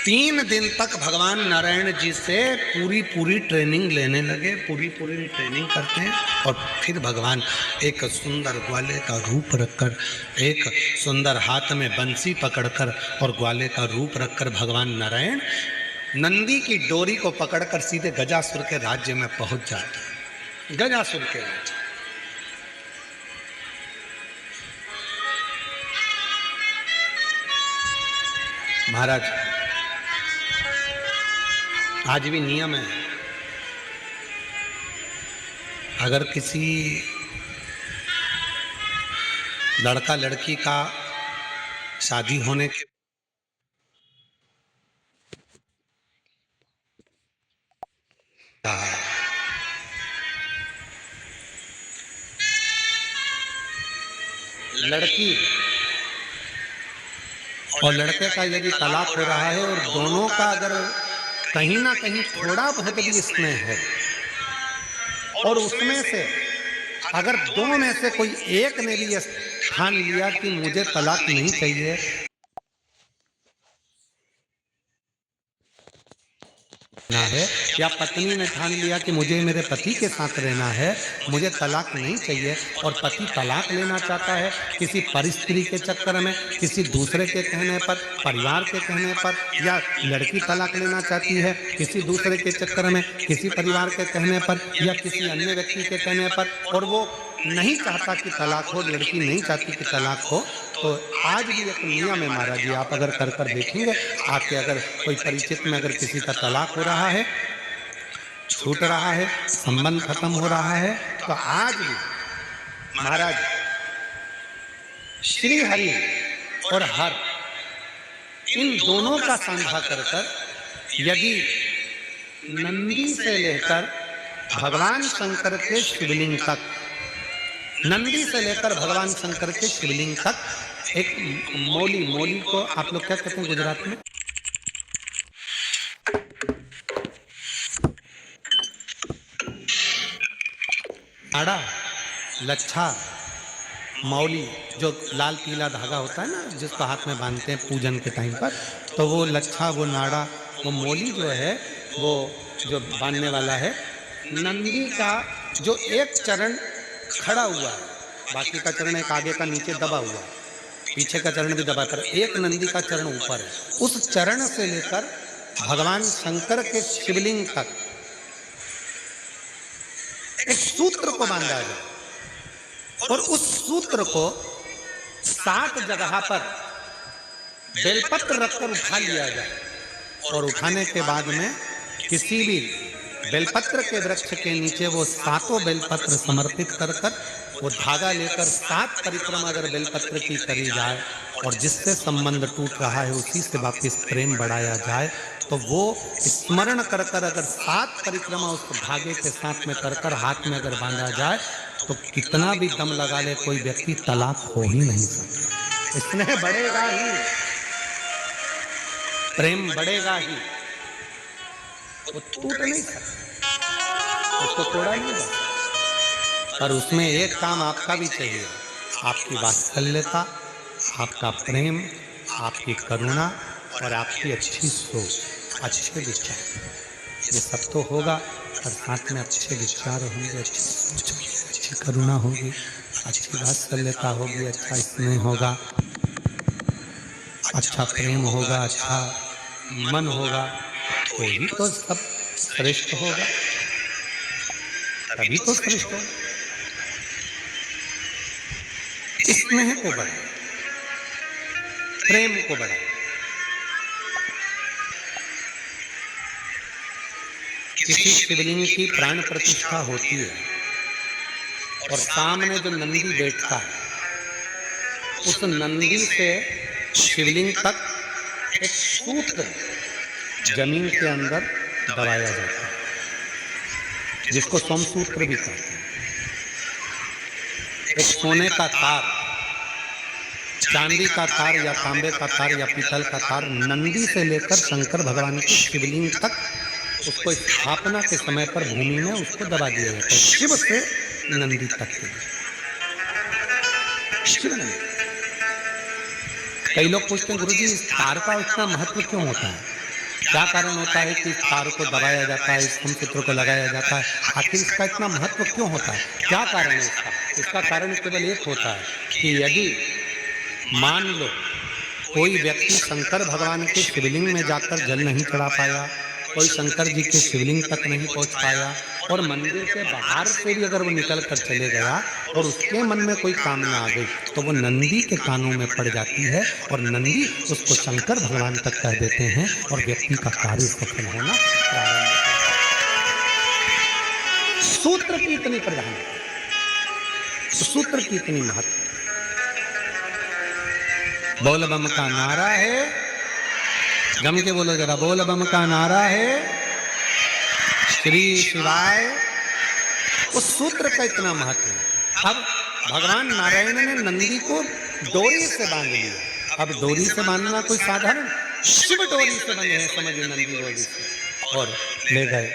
3 दिन तक भगवान नारायण जी से पूरी ट्रेनिंग लेने लगे, पूरी ट्रेनिंग करते हैं। और फिर भगवान एक सुंदर ग्वाले का रूप रखकर, एक सुंदर हाथ में बंसी पकड़कर और ग्वाले का रूप रखकर भगवान नारायण नंदी की डोरी को पकड़कर सीधे गजासुर के राज्य में पहुंच जाते। गजासुर के राज्य महाराज, आज भी नियम है, अगर किसी लड़का लड़की का शादी होने के लड़की और लड़के का यदि तलाक हो रहा है और दोनों का अगर कहीं ना कहीं थोड़ा बहुत भी स्नेह है और उसमें से अगर दो में से कोई एक ने भी ठान लिया कि मुझे तलाक नहीं चाहिए, है या पत्नी ने ठान लिया कि मुझे मेरे पति के साथ रहना है, मुझे तलाक नहीं चाहिए, और पति तलाक लेना चाहता है किसी परिस्थिति के चक्कर में, किसी दूसरे के कहने पर, परिवार के कहने पर, या लड़की तलाक लेना चाहती है किसी दूसरे के चक्कर में, किसी परिवार के कहने पर या किसी अन्य व्यक्ति के कहने पर, और वो नहीं चाहता कि तलाक हो, लड़की नहीं चाहती कि तलाक हो, तो आज भी एक नियम है महाराज जी, आप अगर कर देखेंगे, आपके अगर कोई परिचित में अगर किसी का तलाक हो रहा है, छूट रहा है, संबंध खत्म हो रहा है, तो आज भी महाराज श्री हरि और हर इन दोनों का संधा कर यदि नंदी से लेकर भगवान शंकर के शिवलिंग तक, नंदी से लेकर भगवान शंकर के शिवलिंग तक एक मौली को आप लोग क्या कहते हैं गुजरात में? आड़ा, लच्छा, मौली, जो लाल पीला धागा होता है ना जिसको हाथ में बांधते हैं पूजन के टाइम पर, तो वो लच्छा, वो नाड़ा, वो मौली जो है वो जो बांधने वाला है, नंदी का जो एक चरण खड़ा हुआ है, बाकी का चरण एक आगे का नीचे दबा हुआ है, पीछे का चरण भी दबा कर, एक नंदी का चरण ऊपर है, उस चरण से लेकर भगवान शंकर के शिवलिंग तक एक सूत्र को बांधा जाए और उस सूत्र को 7 जगह पर बेलपत्र रखकर उठा लिया जाए, और उठाने के बाद में किसी भी बेलपत्र के वृक्ष के नीचे वो 7 बेलपत्र समर्पित कर वो धागा लेकर 7 परिक्रमा अगर बेलपत्र की करी जाए और जिससे संबंध टूट रहा है उसी से वापिस प्रेम बढ़ाया जाए, तो वो स्मरण कर अगर 7 परिक्रमा उस धागे के साथ में कर हाथ में अगर बांधा जाए, तो कितना भी दम लगा ले कोई व्यक्ति तलाक हो ही नहीं सकता। स्नेह बढ़ेगा ही, प्रेम बढ़ेगा ही, वो टूट नहीं सकता, उसको तोड़ा नहीं सकता। पर उसमें एक काम आपका भी चाहिए, आपकी वात्सल्यता, आपका प्रेम, आपकी करुणा और आपकी अच्छी सोच, अच्छे विचार, ये सब तो होगा, और साथ में अच्छे विचार होंगे, अच्छी सोच होगी, अच्छी करुणा होगी, अच्छी वात्सल्यता होगी, अच्छा स्नेह होगा, अच्छा प्रेम होगा, अच्छा मन होगा, तो ही तो सब श्रेष्ठ होगा, तभी तो श्रेष्ठ होगा। स्नेह को बढ़ाए, प्रेम को बढ़ाए। किसी शिवलिंग की प्राण प्रतिष्ठा होती है और सामने जो नंदी बैठता है, उस नंदी से शिवलिंग तक एक सूत्र जमीन के अंदर दबाया जाता है, जिसको सोमसूत्र भी कहते हैं। एक सोने का तार, चांदी का तार या तांबे का तार या पीतल का तार नंदी से लेकर शंकर भगवान के शिवलिंग तक उसको स्थापना के समय पर भूमि में उसको दबा दिया जाता है, शिव से नंदी तक के। शिव नंदी। कई लोग पूछते हैं गुरुजी इस तार का इतना महत्व क्यों होता है? क्या कारण होता है कि इस तार को दबाया जाता है, इस सूत्र को लगाया जाता है? आखिर इसका इतना महत्व क्यों होता है? क्या कारण है इसका? इसका कारण केवल एक होता है कि यदि मान लो कोई व्यक्ति शंकर भगवान के शिवलिंग में जाकर जल नहीं चढ़ा पाया, कोई शंकर जी के शिवलिंग तक नहीं पहुंच पाया, और मंदिर के बाहर से भी अगर वो निकल कर चले गया और उसके मन में कोई कामना आ गई, तो वो नंदी के कानों में पड़ जाती है और नंदी उसको शंकर भगवान तक कह देते हैं और व्यक्ति का कार्य सफल होना प्रारंभ होता है। सूत्र की इतनी प्रधानता, सूत्र की इतनी महत्व। बोल बम का नारा है, गम के बोलो जरा, बोल बम का नारा है श्री शिवाय। उस सूत्र का इतना महत्व है। अब भगवान नारायण ने नंदी को डोरी से बांध लिया। अब डोरी से बांधना कोई साधारण, शिव डोरी से बंधे हैं, समझिए, नंदी डोरी से, और ले गए।